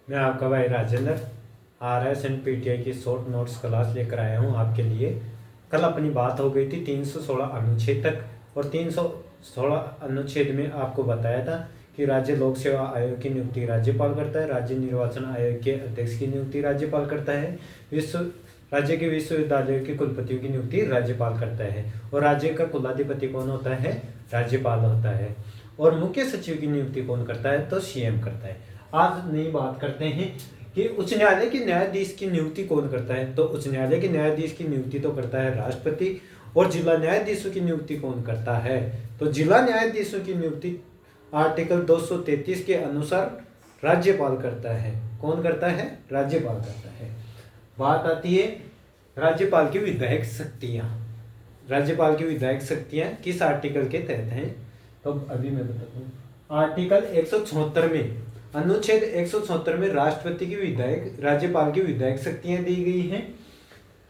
मैं आपका भाई राजेंद्र RS एंड PTI की शॉर्ट नोट्स क्लास लेकर आया हूँ आपके लिए। कल अपनी बात हो गई थी 316 अनुच्छेद तक, और 316 अनुच्छेद में आपको बताया था कि राज्य लोक सेवा आयोग की नियुक्ति राज्यपाल करता है, राज्य निर्वाचन आयोग के अध्यक्ष की नियुक्ति राज्यपाल करता है, राज्य के विश्वविद्यालय के कुलपतियों की नियुक्ति राज्यपाल करता है, और राज्य का कुलाधिपति कौन होता है? राज्यपाल होता है। और मुख्य सचिव की नियुक्ति कौन करता है? तो CM करता है। आज नई बात करते हैं कि उच्च न्यायालय के न्यायाधीश की नियुक्ति कौन करता है। तो उच्च न्यायालय के न्यायाधीश की नियुक्ति तो करता है राष्ट्रपति, और जिला न्यायाधीशों की नियुक्ति कौन करता है? तो जिला न्यायाधीशों की नियुक्ति आर्टिकल 233 के अनुसार राज्यपाल करता है। कौन करता है? राज्यपाल करता है। बात आती है राज्यपाल की विधायक शक्तियां। राज्यपाल की विधायक शक्तियां किस आर्टिकल के तहत हैं? तो अभी मैं बताता हूँ। आर्टिकल 176 में, अनुच्छेद 176 में राज्यपाल की विधायक शक्तियां दी गई हैं।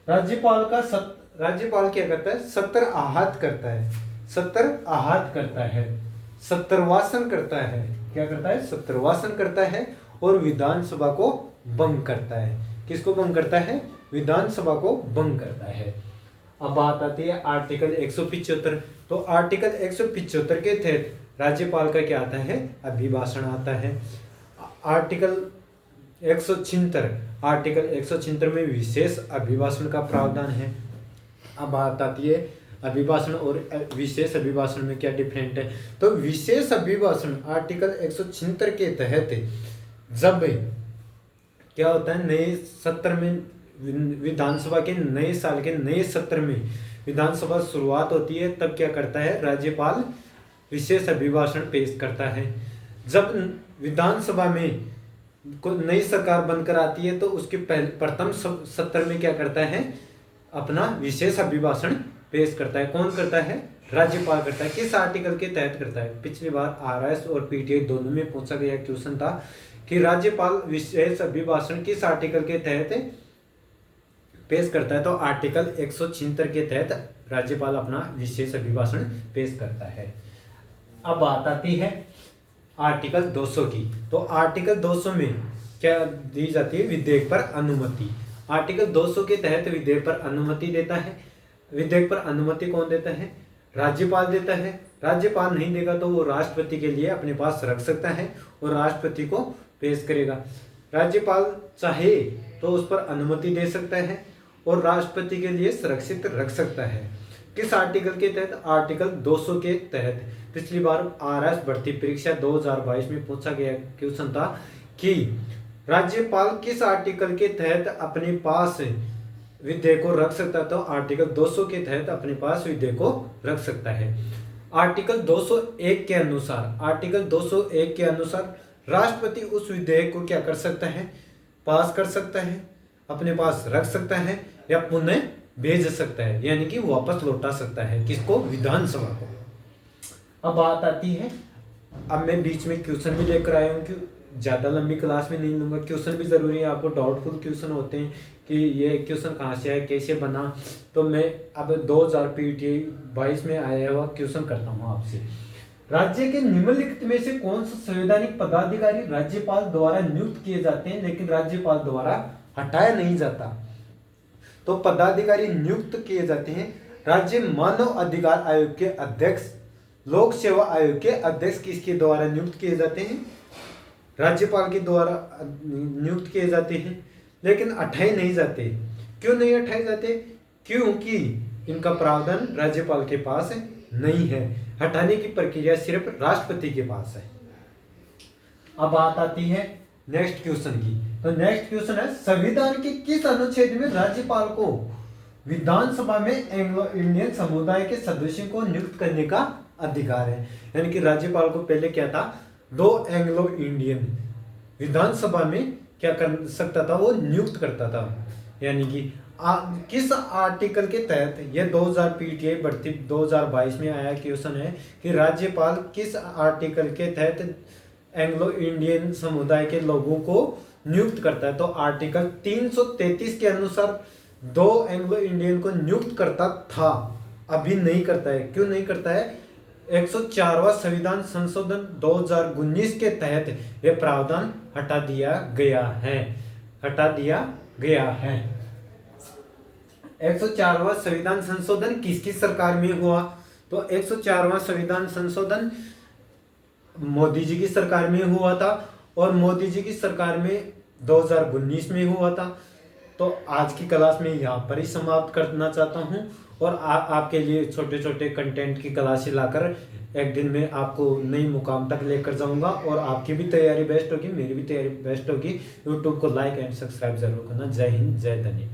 राज्यपाल क्या करता है? सत्तर आहत करता है। सत्तरवासन करता है। क्या करता है? सत्तरवासन करता है। और विधानसभा को भंग करता है। किसको भंग करता है? विधानसभा को भंग करता है। अब बात आती है आर्टिकल 175। तो आर्टिकल 175 के तहत राज्यपाल का क्या आता है? अभिभाषण आता है। आर्टिकल 176 में विशेष अभिभाषण का प्रावधान है। अब बात आती है अभिभाषण और विशेष अभिभाषण में क्या डिफरेंट है। तो विशेष अभिभाषण आर्टिकल 176 के तहत जब क्या होता है, नए सत्र में विधानसभा के नए साल के नए सत्र में विधानसभा शुरुआत होती है, तब क्या करता है? राज्यपाल विशेष अभिभाषण पेश करता है। जब विधानसभा में नई सरकार बनकर आती है तो उसके प्रथम सत्र में क्या करता है? अपना विशेष अभिभाषण पेश करता है। कौन करता है? राज्यपाल करता है। किस आर्टिकल के तहत करता है? पिछली बार RS और PTI दोनों में पूछा गया क्वेश्चन था कि राज्यपाल विशेष अभिभाषण किस आर्टिकल के तहत पेश करता है। तो आर्टिकल 176 के तहत राज्यपाल अपना विशेष अभिभाषण पेश करता है। अब बात आती है आर्टिकल 200 की। तो आर्टिकल 200 में क्या दी जाती है? विधेयक पर अनुमति। आर्टिकल 200 के तहत विधेयक पर अनुमति देता है। विधेयक पर अनुमति कौन देता है? राज्यपाल देता है। राज्यपाल नहीं देगा तो वो राष्ट्रपति के लिए अपने पास रख सकता है और राष्ट्रपति को पेश करेगा। राज्यपाल चाहे तो उस पर अनुमति दे सकता है और राष्ट्रपति के लिए सुरक्षित रख सकता है। किस आर्टिकल के तहत? आर्टिकल 200 के तहत। पिछली बार RS भर्ती परीक्षा 2022 में पूछा गया क्वेश्चन था कि राज्यपाल किस आर्टिकल के तहत अपने पास विधेयक को रख सकता है। तो आर्टिकल 200 के तहत अपने पास विधेयक को रख सकता है। आर्टिकल 201 के अनुसार राष्ट्रपति उस विधेयक को क्या कर सकता है? पास कर सकता है, अपने पास रख सकता है या पुनः भेज सकता है, यानी कि वापस लौटा सकता है। किसको? विधानसभा को। अब बात आती है, अब मैं बीच में क्वेश्चन भी लेकर आया हूँ कि ज़्यादा लंबी क्लास में नहीं लूँगा। क्वेश्चन भी ज़रूरी है, आपको डाउटफुल क्वेश्चन होते हैं कि ये क्वेश्चन कहाँ से है, कैसे बना। तो मैं अब 2022 में आया हुआ क्वेश्चन करता हूँ आपसे। राज्य के निम्नलिखित में से कौन सा संवैधानिक पदाधिकारी राज्यपाल द्वारा नियुक्त किए जाते हैं लेकिन राज्यपाल द्वारा हटाया नहीं जाता? तो पदाधिकारी नियुक्त किए जाते हैं राज्य मानव अधिकार आयोग के अध्यक्ष, लोक सेवा आयोग के अध्यक्ष किसके द्वारा नियुक्त किए जाते हैं? राज्यपाल के द्वारा नियुक्त किए जाते हैं, लेकिन हटाए नहीं जाते। क्यों नहीं हटाए जाते? क्योंकि इनका प्रावधान राज्यपाल के पास नहीं है। हटाने की प्रक्रिया सिर्फ राष्ट्रपति के पास है। अब बात आती है नेक्स्ट क्वेश्चन की। तो नेक्स्ट क्वेश्चन है, संविधान के किस अनुच्छेद में राज्यपाल को विधानसभा में एंग्लो इंडियन समुदाय के सदस्यों को नियुक्त करने का अधिकार है? यानी कि राज्यपाल को पहले क्या था? 2 एंग्लो इंडियन विधानसभा में क्या कर सकता था? वो नियुक्त करता था। यानी कि किस आर्टिकल के तहत? यह 2000 PTI भर्ती 2022 में आया क्वेश्चन है कि राज्यपाल किस आर्टिकल के तहत एंग्लो इंडियन समुदाय के लोगों को नियुक्त करता है। तो आर्टिकल 333 के अनुसार 2 एंग्लो इंडियन को नियुक्त करता था, अभी नहीं करता है। क्यों नहीं करता है? 104वां संविधान संशोधन 2019 के तहत यह प्रावधान हटा दिया गया है। 104वां संविधान संशोधन किसकी सरकार में हुआ? तो 104वां संविधान संशोधन मोदी जी की सरकार में हुआ था, और मोदी जी की सरकार में 2019 में हुआ था। तो आज की क्लास में यहाँ पर ही समाप्त करना चाहता हूँ, और आपके लिए छोटे छोटे कंटेंट की क्लासें लाकर एक दिन में आपको नई मुकाम तक लेकर जाऊंगा, और आपकी भी तैयारी बेस्ट होगी, मेरी भी तैयारी बेस्ट होगी। यूट्यूब को लाइक एंड सब्सक्राइब जरूर करना। जय हिंद, जय धन्यवाद।